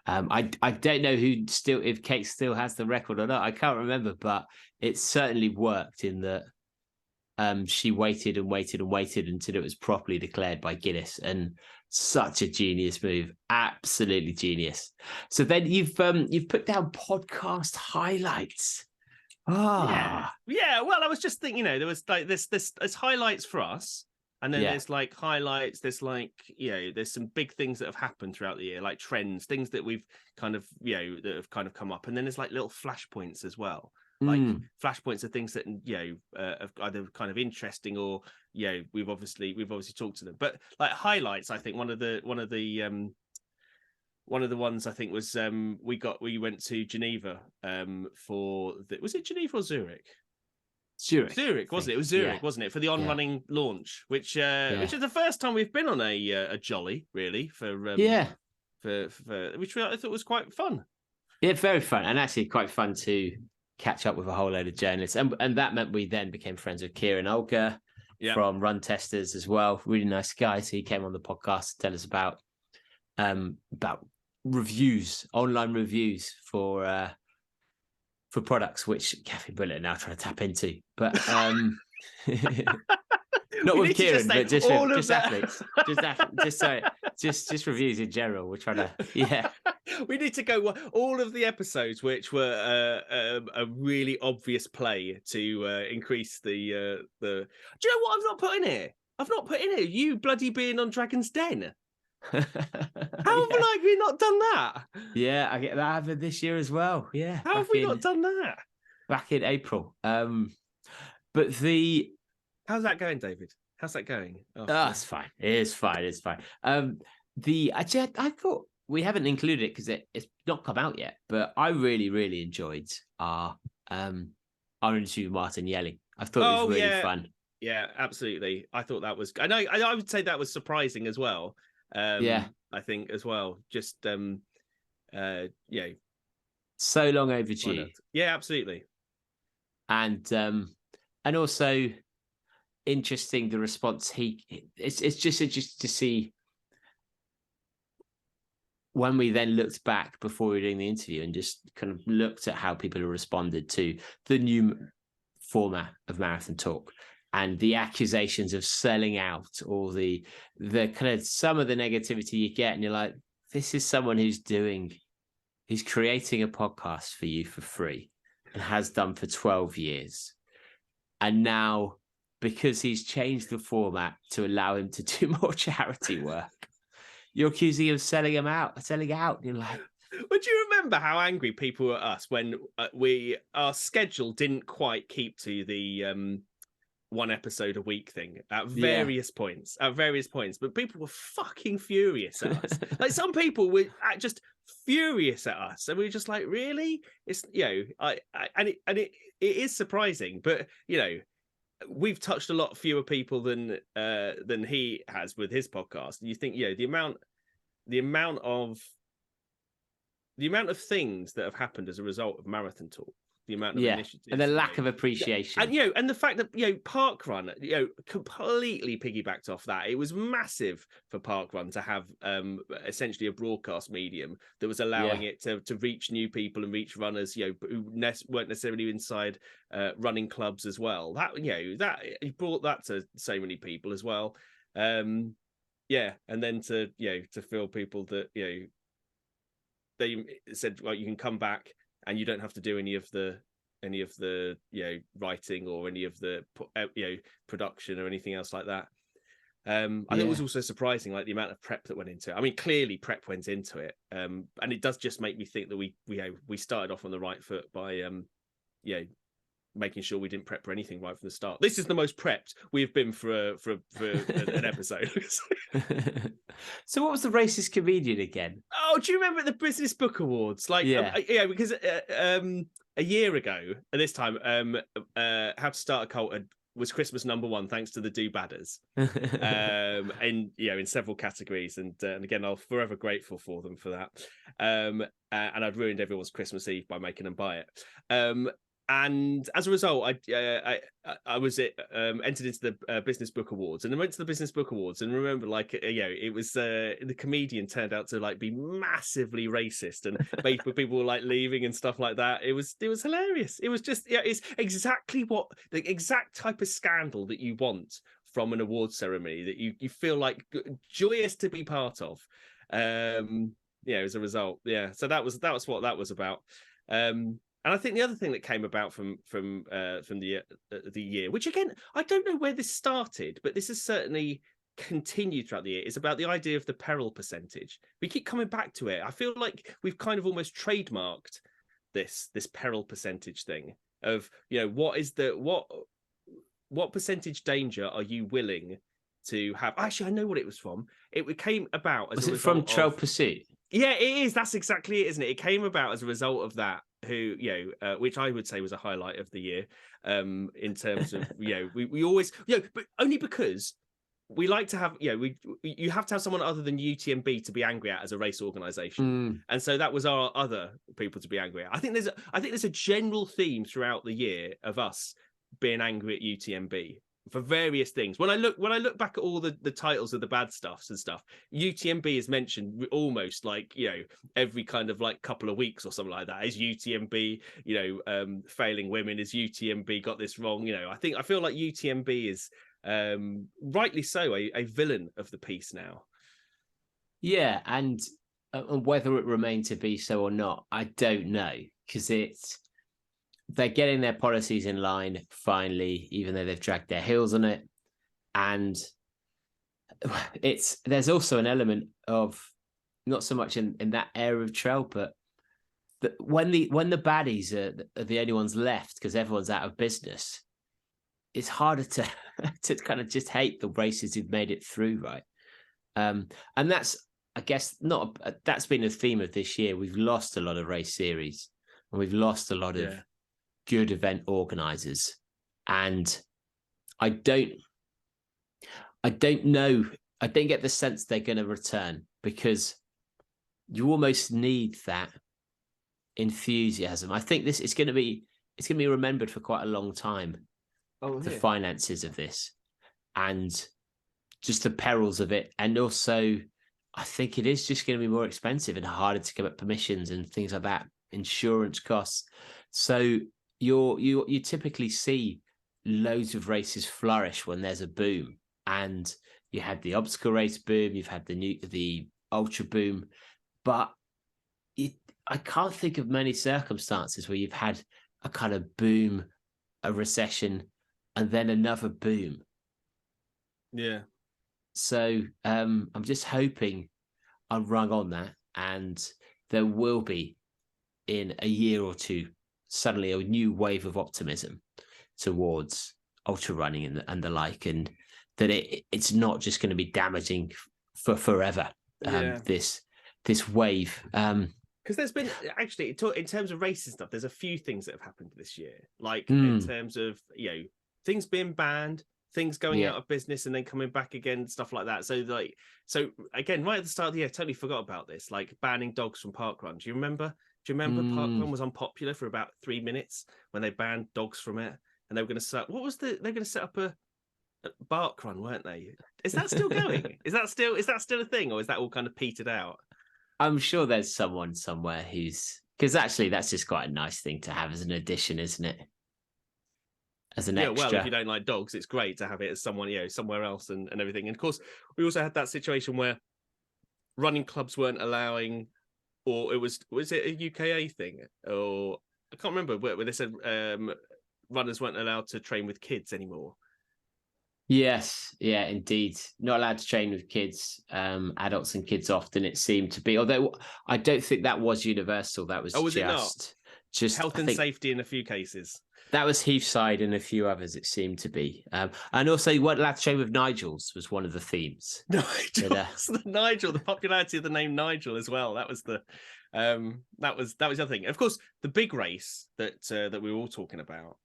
I don't know if Kate still has the record or not. I can't remember, but it certainly worked in that she waited and waited and waited until it was properly declared by Guinness, and such a genius move. Absolutely genius. So then you've put down podcast highlights. Yeah. Well, I was just thinking, there was like there's highlights for us. And then there's like highlights, there's like, there's some big things that have happened throughout the year, like trends, things that we've kind of, that have kind of come up. And then there's like little flashpoints as well. Like flashpoints are things that, are either kind of interesting or, we've obviously talked to them. But like highlights, I think one of the ones I think was we went to Geneva was it Geneva or Zurich? Zurich, wasn't it? It was Zurich, wasn't it? For the on-running launch, which is the first time we've been on a jolly, really, for which I thought was quite fun. Yeah, very fun, and actually quite fun to catch up with a whole load of journalists, and that meant we then became friends with Kieran Olga from Run Testers as well. Really nice guy. So he came on the podcast to tell us about reviews, online reviews for products, which Cafe Bullet are now trying to tap into, but not with Kieran, but just athletes, just reviews in general. We're trying to, we need to go all of the episodes which were a really obvious play to increase the. Do you know what I've not put in here? I've not put in here you bloody being on Dragon's Den. How have we not done that? Yeah, I get that happened this year as well. Yeah, how have we not done that? Back in April. But how's that going, David? How's that going? It's fine. It's fine. I thought we haven't included it because it's not come out yet, but I really, really enjoyed our interview with Martin Yelling. I thought it was really fun. Yeah, absolutely. I thought that was. I would say that was surprising as well. I think as well. Just so long overdue. Yeah, absolutely. And also interesting the response it's just interesting to see when we then looked back before we were doing the interview and just kind of looked at how people have responded to the new format of Marathon Talk and the accusations of selling out, or the kind of some of the negativity you get, and you're like, this is someone who's creating a podcast for you for free and has done for 12 years. And now, because he's changed the format to allow him to do more charity work, you're accusing him of selling out. You're like, would you remember how angry people were at us when our schedule didn't quite keep to the one episode a week thing at various points, but people were fucking furious at us. Like, some people were just furious at us, and we were just like, really? It's it is surprising, but we've touched a lot fewer people than he has with his podcast. And you think, the amount of things that have happened as a result of Marathon Talk, the amount of initiatives, and the lack of appreciation, and and the fact that Parkrun completely piggybacked off that. It was massive for Parkrun to have essentially a broadcast medium that was allowing it to reach new people and reach runners who weren't necessarily inside running clubs as well. That he brought that to so many people as well. And then to feel people that they said, well, you can come back and you don't have to do any of the writing or any of the production or anything else like that. I think it was also surprising, like the amount of prep that went into it. I mean, clearly prep went into it, and it does just make me think that we started off on the right foot by making sure we didn't prep for anything right from the start. This is the most prepped we've been for an episode. So what was the racist comedian again? Oh, do you remember the Business Book Awards? Like, because a year ago at this time, How to Start a Cult was Christmas #1 thanks to the Do Badders, and in several categories, and again, I'm forever grateful for them for that. And I'd ruined everyone's Christmas Eve by making them buy it. And as a result, I was entered into the Business Book Awards, and I went to the Business Book Awards, and remember, it was the comedian turned out to be massively racist, and people were leaving and stuff like that. It was hilarious. It was just it's exactly the exact type of scandal that you want from an award ceremony, that you feel joyous to be part of. As a result, So that was what that was about. And I think the other thing that came about from the year, which again, I don't know where this started, but this has certainly continued throughout the year, is about the idea of the peril percentage. We keep coming back to it. I feel like we've kind of almost trademarked this peril percentage thing of, what is what percentage danger are you willing to have? Actually, I know what it was from. It came about as a result from Trail Pursuit? Yeah, it is. That's exactly it, isn't it? It came about as a result of that. Which I would say was a highlight of the year, in terms of we always but only because we like to have you have to have someone other than UTMB to be angry at as a race organisation, and so that was our other people to be angry at. I think there's a general theme throughout the year of us being angry at UTMB for various things. When I look back at all the titles of the bad stuffs and stuff, UTMB is mentioned almost every kind of couple of weeks or something like that. Is UTMB failing women? Is UTMB got this wrong? I feel like UTMB is rightly so a villain of the piece now. Yeah, and whether it remained to be so or not, I don't know, because they're getting their policies in line finally, even though they've dragged their heels on it. And there's also an element of, not so much in that area of trail, but when the baddies are the only ones left because everyone's out of business, it's harder to kind of just hate the races who've made it through, right? And that's, I guess, that's been a theme of this year. We've lost a lot of race series, and we've lost a lot of good event organizers, and I don't know. I don't get the sense they're going to return, because you almost need that enthusiasm. I think it's going to be remembered for quite a long time. The finances of this and just the perils of it, and also I think it is just going to be more expensive and harder to get permissions and things like that, insurance costs. So you typically see loads of races flourish when there's a boom, and you had the obstacle race boom, you've had the ultra boom, but I can't think of many circumstances where you've had a kind of boom, a recession, and then another boom. Yeah. So I'm just hoping I'm rung on that, and there will be, in a year or two, suddenly a new wave of optimism towards ultra running and the like, and that it's not just going to be damaging for forever. This wave. Because there's been, actually, in terms of racing stuff, there's a few things that have happened this year, in terms of things being banned, things going out of business and then coming back again, stuff like that. So again, right at the start of the year, I totally forgot about this, banning dogs from parkrun. Do you remember parkrun was unpopular for about 3 minutes when they banned dogs from it, and they were going to set up a bark run, weren't they? Is that still going? Is that still a thing, or is that all kind of petered out? I'm sure there's someone somewhere because actually that's just quite a nice thing to have as an addition, isn't it? As an extra. Well, if you don't like dogs, it's great to have it as someone, somewhere else and everything. And of course, we also had that situation where running clubs weren't allowing, or was it a UKA thing? Or I can't remember, where they said runners weren't allowed to train with kids anymore. Yes, yeah, indeed. Not allowed to train with kids, adults and kids often, it seemed to be. Although I don't think that was universal. That was it not? Just health and safety in a few cases. That was Heathside and a few others, it seemed to be. And also, what Lads Show with Nigels was one of the themes. Nigel, the popularity of the name Nigel as well. That was the other thing. Of course, the big race that we were all talking about,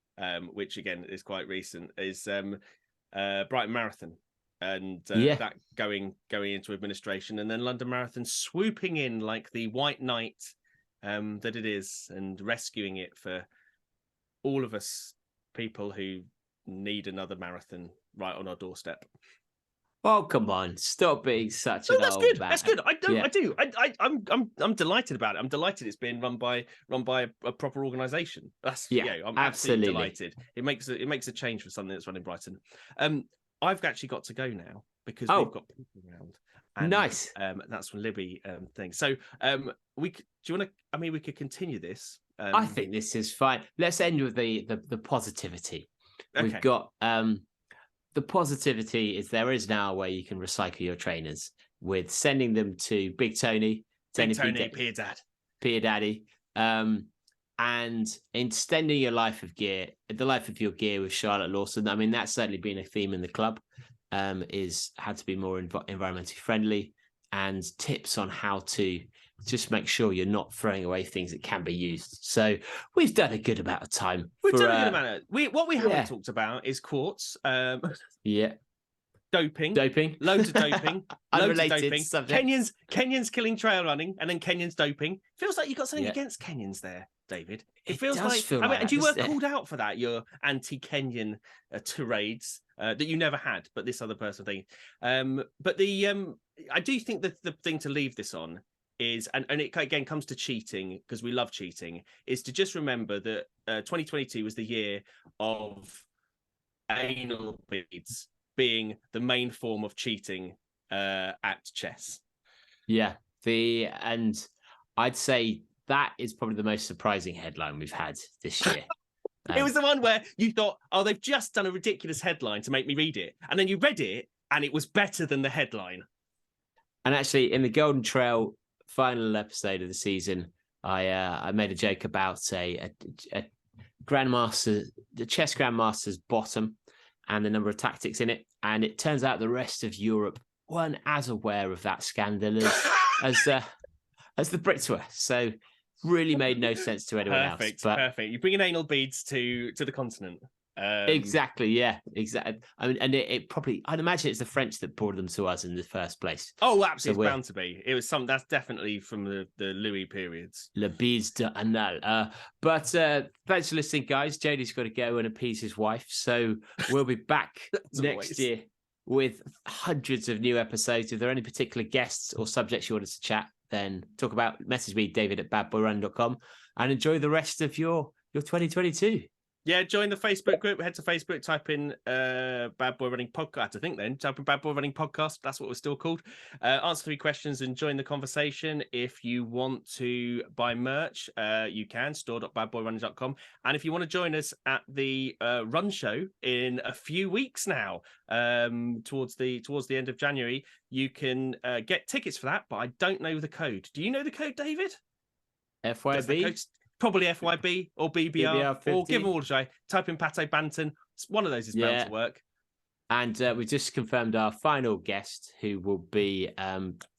which again is quite recent, is Brighton Marathon, and that going into administration, and then London Marathon swooping in like the white knight that it is, and rescuing it for all of us people who need another marathon right on our doorstep. Oh, come on! Stop being such an old good. man. That's good. I'm delighted about it. I'm delighted it's been run by a proper organisation. I'm absolutely delighted. It makes a change for something that's run in Brighton. I've actually got to go now because we've got people around. And, nice. That's from Libby thing. So we could continue this. I think this is fine. Let's end with the positivity. Okay. We've got the positivity is there is now a way you can recycle your trainers with sending them to Big Tony, Peer Daddy, and extending your life of your gear with Charlotte Lawson. I mean, that's certainly been a theme in the club. Is had to be more environmentally friendly, and tips on how to just make sure you're not throwing away things that can be used. So we've done a good amount of time. We've done a good amount. What we haven't talked about is quartz. Doping, loads of doping, unrelated subject. Kenyans killing trail running, and then Kenyans doping. Feels like you've got something against Kenyans there, David. It feels like. And you were called out for that. Your anti-Kenyan tirades that you never had, but this other person thing. But I do think that the thing to leave this on is, and it again comes to cheating, because we love cheating, is to just remember that 2022 was the year of anal beads being the main form of cheating at chess. Yeah, and I'd say that is probably the most surprising headline we've had this year. It was the one where you thought, oh, they've just done a ridiculous headline to make me read it. And then you read it and it was better than the headline. And actually, in the Golden Trail final episode of the season, I made a joke about a grandmaster, the chess grandmaster's bottom, and the number of tactics in it. And it turns out the rest of Europe weren't as aware of that scandal as the Brits were. So really made no sense to anyone else. Perfect. You bring in anal beads to the continent. Exactly. Yeah. Exactly. I mean, and it probably, I'd imagine it's the French that brought them to us in the first place. Oh, absolutely, so it's bound to be. It was that's definitely from the Louis periods. Le beads d'anal. But thanks for listening, guys. Jody's got to go and appease his wife, so we'll be back next year with hundreds of new episodes. If there are any particular guests or subjects you want us to chat, then talk about. Message me, David@badboyrunning.com, and enjoy the rest of your 2022. Yeah, join the Facebook group. Head to Facebook, type in Bad Boy Running Podcast. I think then type in Bad Boy Running Podcast. That's what we're still called. Answer 3 questions and join the conversation. If you want to buy merch, you can, store.badboyrunning.com. And if you want to join us at the run show in a few weeks now, towards the end of January, you can get tickets for that. But I don't know the code. Do you know the code, David? FYB. Probably FYB or BBR or give them all a try. Type in Pate Banton. One of those is bound to work. And we just confirmed our final guest, who will be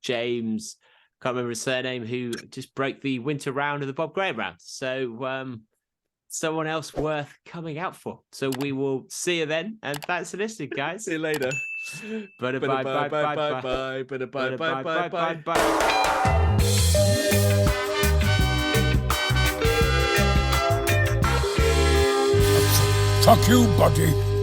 James, can't remember his surname, who just broke the winter round of the Bob Graham round. So someone else worth coming out for. So we will see you then. And thanks for listening, guys. See you later. Bye. Fuck you, buddy.